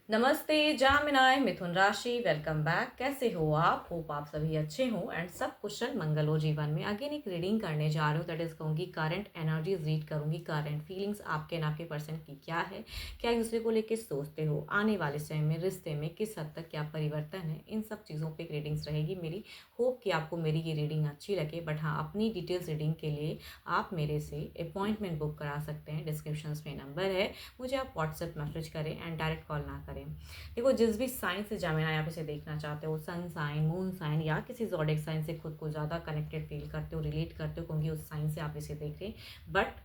नमस्ते जामिनाय मिथुन राशि, welcome back. कैसे हो आप? होप आप सभी अच्छे हो एंड सब कुशल मंगल हो जीवन में। अगेन एक रीडिंग करने जा रही हूँ, दैट इज कहूँगी करंट एनर्जीज रीड करूँगी। करंट फीलिंग्स आपके एंड आपके पर्सन की क्या है, क्या एक दूसरे को लेकर सोचते हो, आने वाले समय में रिश्ते में किस हद तक क्या परिवर्तन है, इन सब चीज़ों पर रीडिंग्स रहेगी मेरी। होप कि आपको मेरी ये रीडिंग अच्छी लगे। बट हाँ, अपनी डिटेल्स रीडिंग के लिए आप मेरे से अपॉइंटमेंट बुक करा सकते हैं। डिस्क्रिप्शन में नंबर है, मुझे आप व्हाट्सएप मैसेज करें एंड डायरेक्ट कॉल ना करें। देखो, जिस भी साइन से जामिना आप इसे देखना चाहते हो, सन साइन, मून साइन या किसी ज़ोडिएक साइन से खुद को ज़्यादा कनेक्टेड फील करते हो, रिलेट करते हो, क्योंकि उस साइन से आप इसे देख रहे हैं। बट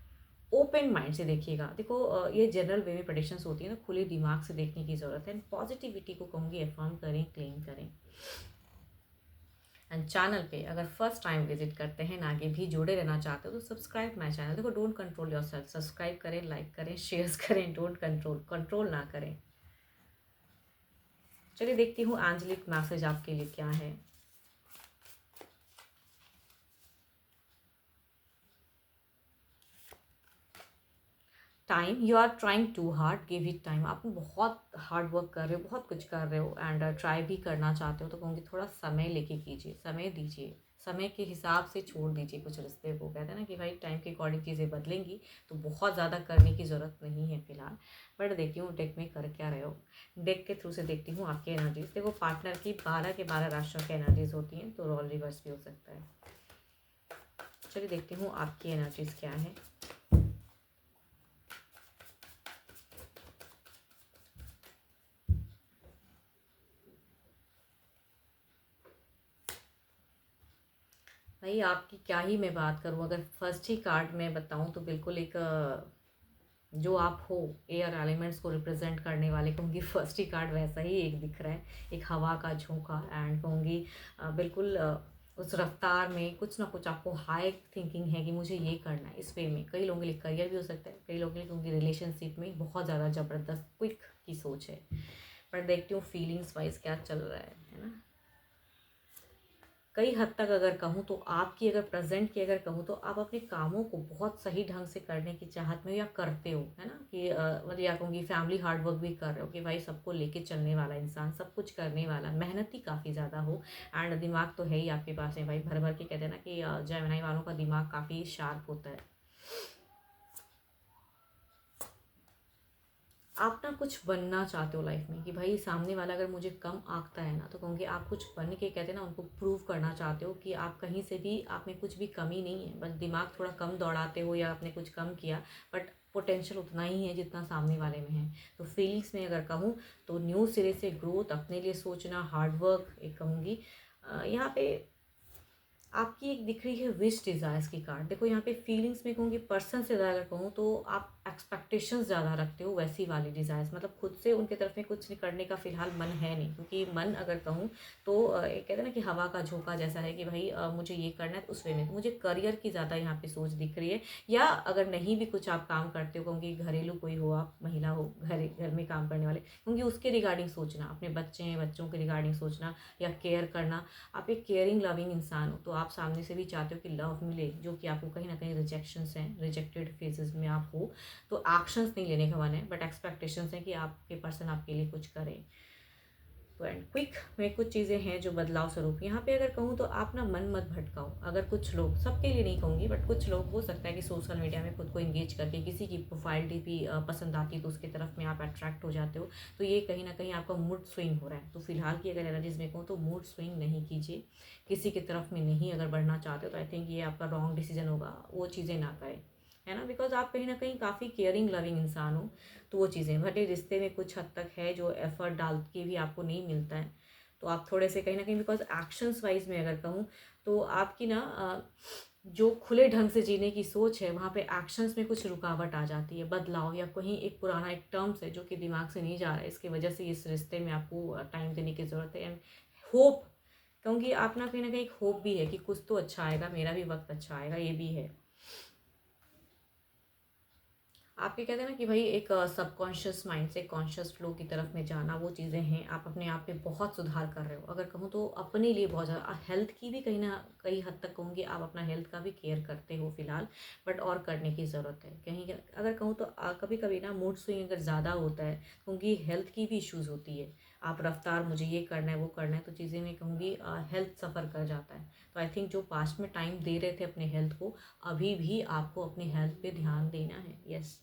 ओपन माइंड से देखिएगा। देखो, ये जनरल वे में प्रेडिक्शंस होती है ना, खुले दिमाग से देखने की ज़रूरत है। पॉजिटिविटी को कहूँगी अफर्म करें, क्लेम करें। एंड चैनल पे अगर फर्स्ट टाइम विजिट करते हैं, आगे भी जुड़े रहना चाहते हो तो सब्सक्राइब माय चैनल। देखो, डोंट कंट्रोल योरसेल्फ। सब्सक्राइब करें, लाइक करें, शेयर करें। डोंट कंट्रोल ना करें। चलिए देखती हूँ एंजेलिक मैसेज आपके लिए क्या है। Time, you are trying too hard, give it time. आप बहुत हार्ड वर्क कर रहे हो, बहुत कुछ कर रहे हो एंड ट्राई भी करना चाहते हो, तो कहूँगी थोड़ा समय लेके कीजिए, समय दीजिए। समय के हिसाब से छोड़ दीजिए कुछ रिश्ते को। कहते हैं ना कि भाई टाइम के अकॉर्डिंग चीज़ें बदलेंगी, तो बहुत ज़्यादा करने की ज़रूरत नहीं है फिलहाल। बट देखती हूँ डेक में कर क्या रहे हो। डेक के थ्रू से देखती हूँ आपकी एनर्जीज। देखो, पार्टनर की 12 के 12 राशियों की एनर्जीज होती हैं, तो रोल रिवर्स भी हो सकता है। चलिए देखती हूँ आपकी एनर्जीज क्या है। भाई आपकी क्या ही मैं बात करूँ, अगर फर्स्ट ही कार्ड में बताऊँ तो बिल्कुल एक जो आप हो, एयर एलिमेंट्स को रिप्रेजेंट करने वाले, कहूँगी फर्स्ट ही कार्ड वैसा ही एक दिख रहा है। एक हवा का झोंका एंड कहूँगी बिल्कुल उस रफ्तार में कुछ ना कुछ आपको हाई थिंकिंग है कि मुझे ये करना है इस वे में। कई लोगों के लिए करियर भी हो सकता है, कई लोगों के लिए कहूँगी रिलेशनशिप में बहुत ज़्यादा ज़बरदस्त क्विक की सोच है। पर देखती हूँ फीलिंग्स वाइज क्या चल रहा है ना। कई हद तक अगर कहूँ तो आपकी, अगर प्रेजेंट की अगर कहूँ तो आप अपने कामों को बहुत सही ढंग से करने की चाहत में हो या करते हो, है ना। कि मतलब या कहूँगी फैमिली हार्ड वर्क भी कर रहे हो कि भाई सबको लेके चलने वाला इंसान, सब कुछ करने वाला, मेहनती काफ़ी ज़्यादा हो। एंड दिमाग तो है ही आपके पास है भाई, भर भर के। कहते हैं ना कि जेमिनी वालों का दिमाग काफ़ी शार्प होता है। आप ना कुछ बनना चाहते हो लाइफ में कि भाई सामने वाला अगर मुझे कम आंकता है ना, तो कहूँगी आप कुछ बन के, कहते हैं ना, उनको प्रूव करना चाहते हो कि आप कहीं से भी, आप में कुछ भी कमी नहीं है। बस दिमाग थोड़ा कम दौड़ाते हो या आपने कुछ कम किया, बट पोटेंशियल उतना ही है जितना सामने वाले में है। तो फीलिंग्स में अगर कहूँ तो न्यू सिरे से ग्रोथ, अपने लिए सोचना, हार्ड वर्क, एक कहूँगी यहाँ पे आपकी एक दिख रही है विश डिज़ायर्स की कार्ड। देखो, यहाँ पे फीलिंग्स में कहूँगी पर्सन से ज़्यादा अगर कहूँ तो आप एक्सपेक्टेशंस ज़्यादा रखते हो, वैसी वाली डिज़ायर्स। मतलब खुद से उनके तरफ में कुछ करने का फिलहाल मन है नहीं, क्योंकि मन अगर कहूँ तो एक कहते हैं ना कि हवा का झोंका जैसा है कि भाई मुझे ये करना है, तो उस वे में तो मुझे करियर की ज़्यादा यहाँ पे सोच दिख रही है। या अगर नहीं भी कुछ आप काम करते हो, कहूँगी घरेलू कोई हो, आप महिला हो, घर में काम करने वाले, क्योंकि उसके रिगार्डिंग सोचना, अपने बच्चे हैं, बच्चों के रिगार्डिंग सोचना या केयर करना। आप एक केयरिंग लविंग इंसान हो, तो आप सामने से भी चाहते हो कि लव मिले, जो कि आपको कहीं ना कहीं रिजेक्शंस हैं, रिजेक्टेड फेजेस में आप हो। तो एक्शंस नहीं लेने का मन है, बट एक्सपेक्टेशंस हैं कि आपके पर्सन आपके लिए कुछ करें। तो एंड क्विक में कुछ चीज़ें हैं जो बदलाव स्वरूप। यहाँ पे अगर कहूँ तो आप ना मन मत भटकाओ। अगर कुछ लोग, सबके लिए नहीं कहूँगी, बट कुछ लोग हो सकता है कि सोशल मीडिया में खुद को इंगेज करके किसी की प्रोफाइल डीपी पसंद आती है, तो उसकी तरफ में आप अट्रैक्ट हो जाते हो। तो ये कहीं ना कहीं आपका मूड स्विंग हो रहा है। तो फिलहाल की अगर एनर्जीज में कहूँ तो मूड स्विंग नहीं कीजिए, किसी की तरफ में नहीं अगर बढ़ना चाहते हो, तो आई थिंक ये आपका रॉन्ग डिसीजन होगा। वो चीज़ें ना करें, है ना, बिकॉज आप कहीं ना कहीं काफ़ी केयरिंग लविंग इंसान हो। तो वो चीज़ें भले रिश्ते में कुछ हद तक है जो एफर्ट डाल के भी आपको नहीं मिलता है, तो आप थोड़े से कहीं ना कहीं, बिकॉज एक्शंस वाइज में अगर कहूँ तो आपकी ना जो खुले ढंग से जीने की सोच है, वहाँ पे एक्शंस में कुछ रुकावट आ जाती है, बदलाव, या कहीं एक पुराना एक टर्म्स है जो कि दिमाग से नहीं जा रहा है। इसकी वजह से इस रिश्ते में आपको टाइम देने की ज़रूरत है। एंड होप, क्योंकि आप ना कहीं एक होप भी है कि कुछ तो अच्छा आएगा, मेरा भी वक्त अच्छा आएगा, ये भी है। आपके कहते हैं ना कि भाई एक सबकॉन्शियस माइंड से कॉन्शियस फ्लो की तरफ में जाना, वो चीज़ें हैं। आप अपने आप पे बहुत सुधार कर रहे हो। अगर कहूँ तो अपने लिए बहुत ज़्यादा हेल्थ की भी कहीं ना कहीं हद तक कहूँगी, आप अपना हेल्थ का भी केयर करते हो फिलहाल, बट और करने की ज़रूरत है कहीं अगर कहूँ तो कभी कभी ना मूड स्विंग अगर ज़्यादा होता है, क्योंकि हेल्थ की भी इश्यूज़ होती है। आप रफ्तार, मुझे ये करना है वो करना है, तो चीज़ें मैं कहूँगी हेल्थ सफ़र कर जाता है। तो आई थिंक जो पास्ट में टाइम दे रहे थे अपने हेल्थ को, अभी भी आपको अपनी हेल्थ पे ध्यान देना है। यस।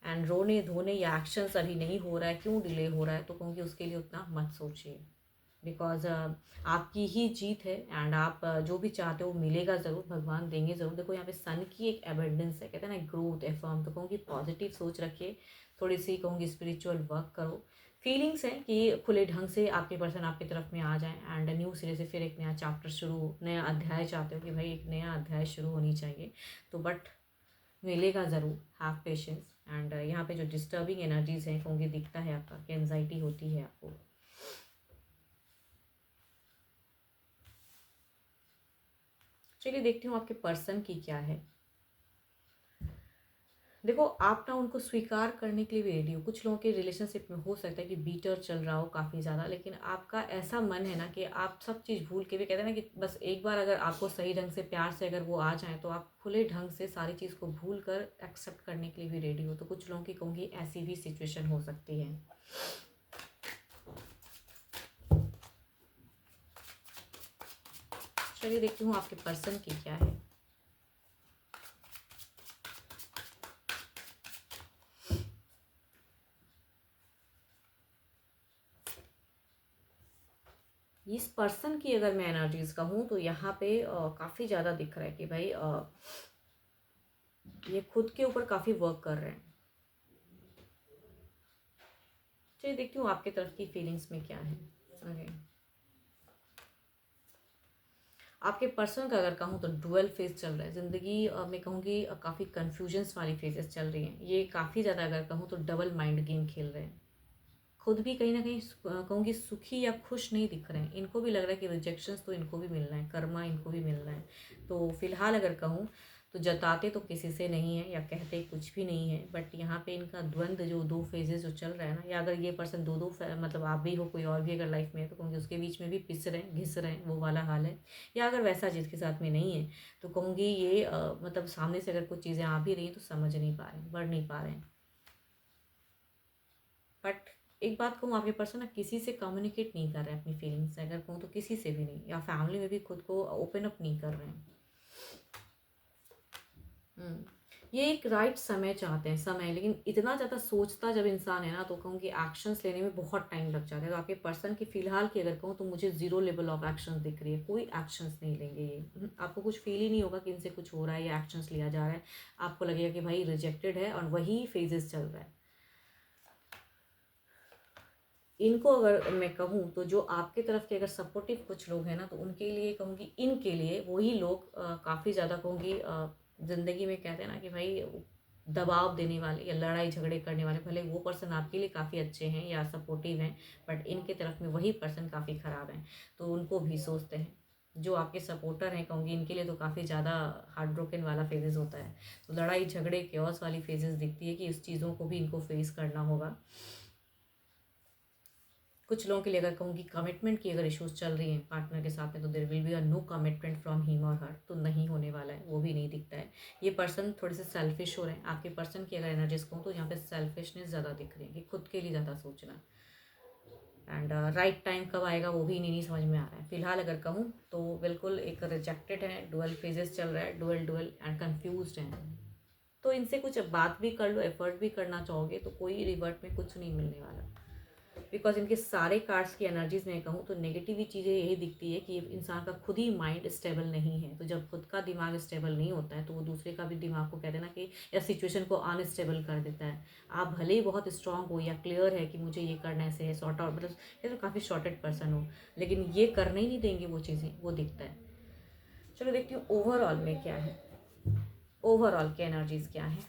एंड रोने धोने या एक्शंस अभी नहीं हो रहा है, क्यों डिले हो रहा है, तो कहूँगी उसके लिए उतना मत सोचिए। बिकॉज आपकी ही जीत है। एंड आप जो भी चाहते हो मिलेगा ज़रूर, भगवान देंगे ज़रूर। देखो यहाँ पे सन की एक एबंडेंस है, कहते हैं ना ग्रोथ एफर्म, तो कहूँगी पॉजिटिव सोच रखिए। थोड़ी सी कहूँगी स्पिरिचुअल वर्क करो। फीलिंग्स हैं कि खुले ढंग से आपके पर्सन आपकी तरफ में आ जाए, एंड न्यू सिरे से फिर एक नया चैप्टर शुरू, नया अध्याय चाहते हो कि भाई एक नया अध्याय शुरू होनी चाहिए, तो बट मिलेगा ज़रूर। Have patience. एंड यहाँ पे जो डिस्टर्बिंग एनर्जीज हैं कहूँगी, दिखता है आपका कि एनजाइटी होती है आपको। चलिए देखती हूँ आपके पर्सन की क्या है। देखो आप ना उनको स्वीकार करने के लिए भी रेडी हो। कुछ लोगों के रिलेशनशिप में हो सकता है कि बीटर चल रहा हो काफ़ी ज़्यादा, लेकिन आपका ऐसा मन है ना कि आप सब चीज़ भूल के भी, कहते हैं ना कि बस एक बार अगर आपको सही ढंग से प्यार से अगर वो आ जाए, तो आप खुले ढंग से सारी चीज़ को भूल कर एक्सेप्ट करने के लिए भी रेडी हो। तो कुछ लोगों की कहूँगी ऐसी भी सिचुएशन हो सकती है। चलिए देखती हूँ आपके पर्सन की क्या है। इस पर्सन की अगर मैं एनर्जीज कहूँ तो यहाँ पे काफ़ी ज़्यादा दिख रहा है कि भाई ये खुद के ऊपर काफ़ी वर्क कर रहे हैं। चलिए देखती हूँ आपकी तरफ की फीलिंग्स में क्या है। ओके, आपके पर्सन का अगर कहूँ तो डुअल फेज चल रहा है ज़िंदगी मैं कहूँगी काफ़ी कन्फ्यूजन्स वाली फेजेस चल रही हैं। ये काफ़ी ज़्यादा अगर कहूँ तो डबल माइंड गेम खेल रहे हैं। खुद भी कहीं ना कहीं कहूँगी सुखी या खुश नहीं दिख रहे हैं। इनको भी लग रहा है कि रिजेक्शंस तो इनको भी मिलना है, कर्मा इनको भी मिलना है। तो फिलहाल अगर कहूँ तो जताते तो किसी से नहीं है या कहते कुछ भी नहीं है, बट यहाँ पे इनका द्वंद्व जो दो फेजेस जो चल रहा है ना, या अगर ये पर्सन दो दो मतलब आप भी हो, कोई और भी अगर लाइफ में है, तो कहूँगी उसके बीच में भी पिस रहे हैं, घिस रहे हैं, वो वाला हाल है। या अगर वैसा जिसके साथ में नहीं है, तो कहूँगी ये मतलब सामने से अगर कुछ चीज़ें आ भी रही हैं तो समझ नहीं पा रहे हैं, बढ़ नहीं पा रहे हैं। बट एक बात कहूँ, आपके पर्सन ना किसी से कम्युनिकेट नहीं कर रहे हैं अपनी फीलिंग्स से, अगर कहूँ तो किसी से भी नहीं, या फैमिली में भी खुद को ओपन अप नहीं कर रहे हैं। हम्म, ये एक राइट समय चाहते हैं, समय, लेकिन इतना ज़्यादा सोचता जब इंसान है ना, तो कहूँ कि एक्शंस लेने में बहुत टाइम लग जाता है। तो आपके पर्सन की फिलहाल की अगर कहूँ तो मुझे जीरो लेवल ऑफ एक्शंस दिख रही है। कोई एक्शंस नहीं लेंगे ये। आपको कुछ फील ही नहीं होगा कि इनसे कुछ हो रहा है या एक्शंस लिया जा रहा है। आपको लगेगा कि भाई रिजेक्टेड है और वही फेजेस चल रहा है। इनको अगर मैं कहूँ तो जो आपके तरफ के अगर सपोर्टिव कुछ लोग हैं ना, तो उनके लिए कहूँगी, इनके लिए वही लोग काफ़ी ज़्यादा कहूँगी ज़िंदगी में कहते हैं ना कि भाई दबाव देने वाले या लड़ाई झगड़े करने वाले, भले वो पर्सन आपके लिए काफ़ी अच्छे हैं या सपोर्टिव हैं, बट इनके तरफ में वही पर्सन काफ़ी ख़राब हैं। तो उनको भी सोचते हैं। जो आपके सपोर्टर हैं कहूँगी, इनके लिए तो काफ़ी ज़्यादा हार्ट ब्रोकन वाला फेजेस होता है। तो लड़ाई झगड़े क्योस वाली फेजेस दिखती है कि उस चीज़ों को भी इनको फेस करना होगा। कुछ लोगों के लिए अगर कहूँगी कमिटमेंट की अगर इश्यूज चल रही हैं पार्टनर के साथ में, तो there will be a no commitment from him और हर, तो नहीं होने वाला है, वो भी नहीं दिखता है। ये पर्सन थोड़े से सेल्फिश हो रहे हैं। आपके पर्सन की अगर एनर्जीज कहूँ तो यहाँ पे सेल्फिशनेस ज़्यादा दिख रही है कि खुद के लिए ज़्यादा सोचना। एंड राइट टाइम कब आएगा वो भी नहीं समझ में आ रहा है। फिलहाल अगर कहूँ तो बिल्कुल एक रिजेक्टेड है, डुअल फेजेस चल रहा है, डुअल डुअल एंड कन्फ्यूज हैं। तो इनसे कुछ बात भी कर लो, एफर्ट भी करना चाहोगे, तो कोई रिवर्ट में कुछ नहीं मिलने वाला। बिकॉज इनके सारे कार्ड्स की एनर्जीज में कहूँ तो नेगेटिव ही चीज़ें यही दिखती है कि इंसान का खुद ही माइंड स्टेबल नहीं है। तो जब खुद का दिमाग स्टेबल नहीं होता है, तो वो दूसरे का भी दिमाग को कहते हैं ना कि, या सिचुएशन को अनस्टेबल कर देता है। आप भले ही बहुत स्ट्रांग हो या क्लियर है कि मुझे ये करने से है, सॉर्ट आउट, मतलब ये तो काफ़ी शॉर्टेड पर्सन हो, लेकिन ये करने ही नहीं देंगे वो चीज़ें, वो दिखता है। चलो देखती हूँ ओवरऑल में क्या है, ओवरऑल की एनर्जीज क्या है।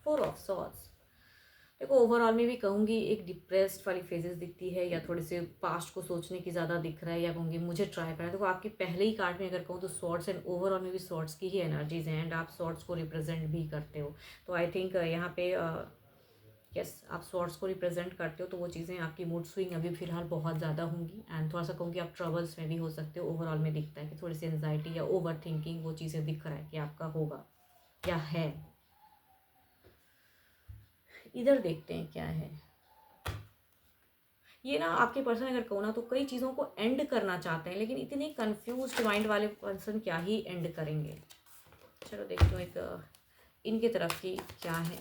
Four of swords. देखो ओवरऑल में भी कहूँगी एक डिप्रेस्ड वाली फेजेस दिखती है, या थोड़े से पास्ट को सोचने की ज़्यादा दिख रहा है, या कहूँगी मुझे ट्राई करना है। देखो आपके पहले ही कार्ड में अगर कहूँ तो स्वॉर्ड्स एंड ओवरऑल में भी स्वॉर्ड्स की ही एनर्जीज हैं, एंड आप स्वॉर्ड्स को रिप्रेजेंट भी करते हो। तो आई थिंक यहाँ पे यस आप स्वॉर्ड्स को रिप्रेजेंट करते हो, तो वो चीज़ें आपकी मूड स्विंग अभी फिलहाल बहुत ज़्यादा होंगी, एंड थोड़ा सा कहूँगी आप ट्रबल्स में भी हो सकते हो। ओवरऑल में दिखता है कि थोड़ी सी एंजाइटी या ओवर थिंकिंग वो चीज़ें दिख रहा है कि आपका होगा या है। इधर देखते हैं क्या है। ये ना आपके पर्सन अगर कहो ना तो कई चीज़ों को एंड करना चाहते हैं, लेकिन इतने कंफ्यूज माइंड वाले पर्सन क्या ही एंड करेंगे। चलो देखते हो एक इनके तरफ की क्या है।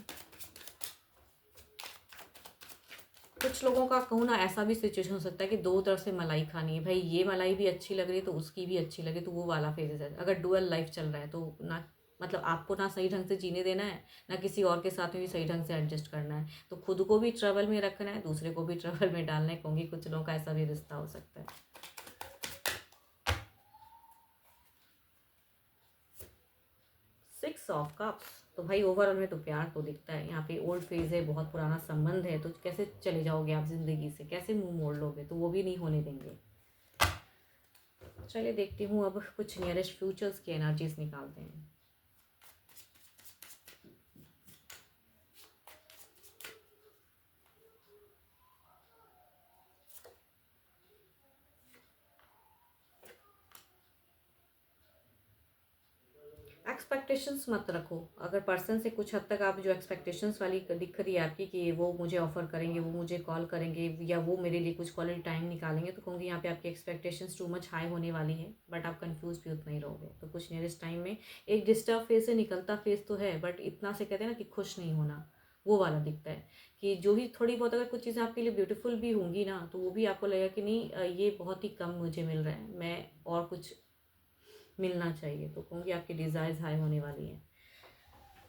कुछ लोगों का कहूँ ना ऐसा भी सिचुएशन हो सकता है कि दो तरफ से मलाई खानी है, भाई ये मलाई भी अच्छी लग रही है तो उसकी भी अच्छी लगे, तो वो वाला फेजेस है। अगर डुअल लाइफ चल रहा है तो ना मतलब आपको ना सही ढंग से जीने देना है, ना किसी और के साथ में भी सही ढंग से एडजस्ट करना है, तो खुद को भी ट्रबल में रखना है, दूसरे को भी ट्रबल में डालना है। कहूँगी कुछ लोगों का ऐसा भी रिश्ता हो सकता है। 6 ऑफ कप्स, तो भाई ओवरऑल में तो प्यार तो दिखता है। यहाँ पे ओल्ड फेज है, बहुत पुराना संबंध है, तो कैसे चले जाओगे आप जिंदगी से, कैसे मुंह मोड़ लोगे, तो वो भी नहीं होने देंगे। चलिए देखती हूँ अब कुछ नियरेस्ट फ्यूचर्स की एनर्जीज निकालते हैं। एक्सपेक्टेशंस मत रखो। अगर पर्सन से कुछ हद तक आप जो एक्सपेक्टेशंस वाली दिख रही है आपकी कि वो मुझे ऑफर करेंगे, वो मुझे कॉल करेंगे, या वो मेरे लिए कुछ क्वालिटी टाइम निकालेंगे, तो कहूँगी यहाँ पे आपकी एक्सपेक्टेशंस टू मच हाई होने वाली है, बट आप कंफ्यूज भी उतना ही रहोगे। तो कुछ नियरेस्ट टाइम में एक डिस्टर्ब फेज से निकलता फेज तो है, बट इतना से कहते हैं ना कि खुश नहीं होना, वो वाला दिखता है। कि जो भी थोड़ी बहुत अगर कुछ चीज़ें आपके लिए ब्यूटीफुल भी होंगी ना, तो वो भी आपको लगेगा कि नहीं ये बहुत ही कम मुझे मिल रहा है, मैं और कुछ मिलना चाहिए। तो कहूँगी आपकी डिज़ायर्स हाई होने वाली हैं,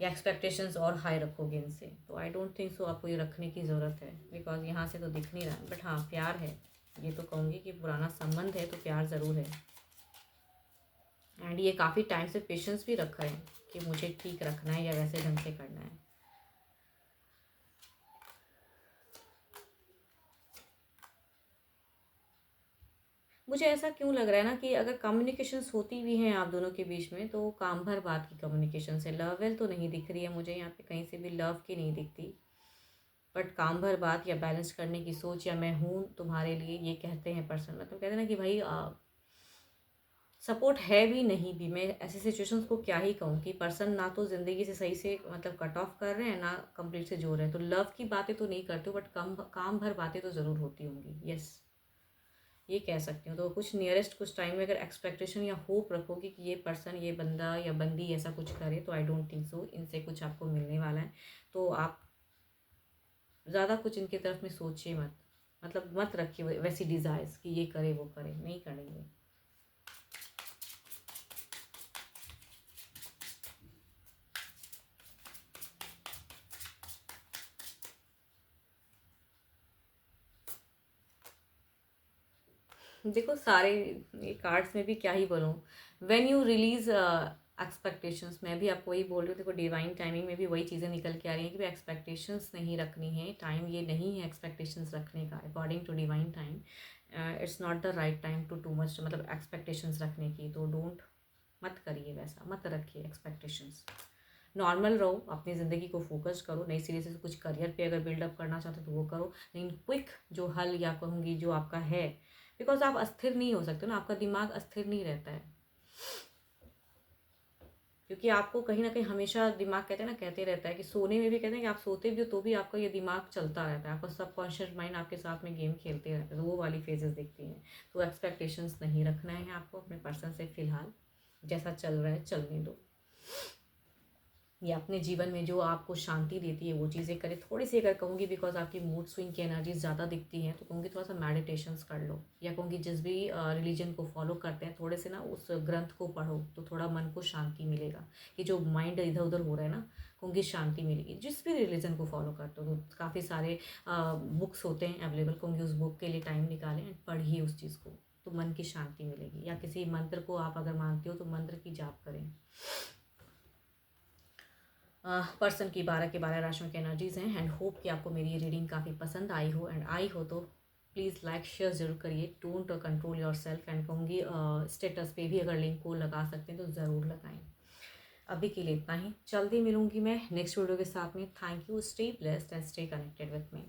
या एक्सपेक्टेशंस और हाई रखोगे इनसे। तो आई डोंट थिंक सो आपको ये रखने की ज़रूरत है, बिकॉज यहाँ से तो दिख नहीं रहा है। बट हाँ प्यार है, ये तो कहूँगी कि पुराना संबंध है तो प्यार ज़रूर है। एंड ये काफ़ी टाइम से पेशेंस भी रखा है कि मुझे ठीक रखना है या वैसे ढंग से करना है। मुझे ऐसा क्यों लग रहा है ना कि अगर कम्युनिकेशंस होती भी हैं आप दोनों के बीच में, तो काम भर बात की कम्युनिकेशन से, लव वेल तो नहीं दिख रही है मुझे यहाँ पे, कहीं से भी लव की नहीं दिखती। बट काम भर बात या बैलेंस करने की सोच, या मैं हूँ तुम्हारे लिए, ये कहते हैं पर्सन। मतलब कहते हैं ना कि भाई सपोर्ट है भी नहीं भी। मैं ऐसी सिचुएशंस को क्या ही कहूँ कि पर्सन ना तो ज़िंदगी से सही से मतलब कट ऑफ कर रहे हैं, ना कंप्लीट से जोड़ रहे हैं। तो लव की बातें तो नहीं करते हो, बट काम भर बातें तो ज़रूर होती होंगी। यस ये कह सकती हूँ। तो कुछ नियरेस्ट कुछ टाइम में अगर एक्सपेक्टेशन या होप रखोगे कि ये पर्सन, ये बंदा या बंदी ऐसा कुछ करे, तो आई डोंट थिंक सो इनसे कुछ आपको मिलने वाला है। तो आप ज़्यादा कुछ इनके तरफ में सोचिए मत, मतलब मत रखिए वैसी डिज़ायर्स कि ये करे वो करे, नहीं करेंगे। देखो सारे ये कार्ड्स में भी क्या ही बोलूँ, व्हेन यू रिलीज एक्सपेक्टेशंस, मैं भी आपको वही बोल रही हूँ। देखो डिवाइन टाइमिंग में भी वही चीज़ें निकल के आ रही हैं कि भाई एक्सपेक्टेशंस नहीं रखनी है, टाइम ये नहीं है एक्सपेक्टेशंस रखने का। According to divine time it's not the right time too much मतलब एक्सपेक्टेशंस रखने की। तो डोंट मत करिए, वैसा मत रखिए एक्सपेक्टेशंस। नॉर्मल रहो, अपनी ज़िंदगी को फोकस करो। नई सिरे से कुछ करियर पे अगर बिल्डअप करना चाहते हो तो वो करो, लेकिन क्विक जो हल या कहूँगी जो आपका है, बिकॉज आप अस्थिर नहीं हो सकते ना, आपका दिमाग अस्थिर नहीं रहता है। क्योंकि आपको कहीं ना कहीं हमेशा दिमाग कहते हैं ना, कहते रहता है कि सोने में भी कहते हैं कि आप सोते भी हो तो भी आपका ये दिमाग चलता रहता है, आपका सबकॉन्शियस माइंड आपके साथ में गेम खेलते रहता है। तो वो वाली फेजेस दिखती हैं। तो एक्सपेक्टेशंस नहीं रखना है आपको अपने पर्सन से फिलहाल, जैसा चल रहा है चलने दो। या अपने जीवन में जो आपको शांति देती है वो चीज़ें करें। थोड़ी सी अगर कहूँगी बिकॉज आपकी मूड स्विंग की एनर्जीज ज़्यादा दिखती हैं, तो कहूँगी थोड़ा सा मेडिटेशंस कर लो, या कहूँगी जिस भी रिलीजन को फॉलो करते हैं थोड़े से ना उस ग्रंथ को पढ़ो, तो थोड़ा मन को शांति मिलेगा। कि जो माइंड इधर उधर हो रहा है ना, कहूँगी शांति मिलेगी। जिस भी रिलीजन को फॉलो करते हो तो काफ़ी सारे बुक्स होते हैं अवेलेबल, कहूँगी उस बुक के लिए टाइम निकालें एंड पढ़िए उस चीज़ को, तो मन की शांति मिलेगी। या किसी मंत्र को आप अगर मानते हो तो मंत्र की जाप करें। पर्सन की 12 के 12 राशियों की एनर्जीज़ हैं। एंड होप कि आपको मेरी ये रीडिंग काफ़ी पसंद आई हो, एंड आई हो तो प्लीज़ लाइक शेयर ज़रूर करिए। Don't control your self, and कहूँगी स्टेटस पे भी अगर लिंक को लगा सकते हैं तो ज़रूर लगाएं। अभी के लिए इतना ही, जल्दी मिलूंगी मैं नेक्स्ट वीडियो के साथ में। Thank you, stay blessed and stay connected with me.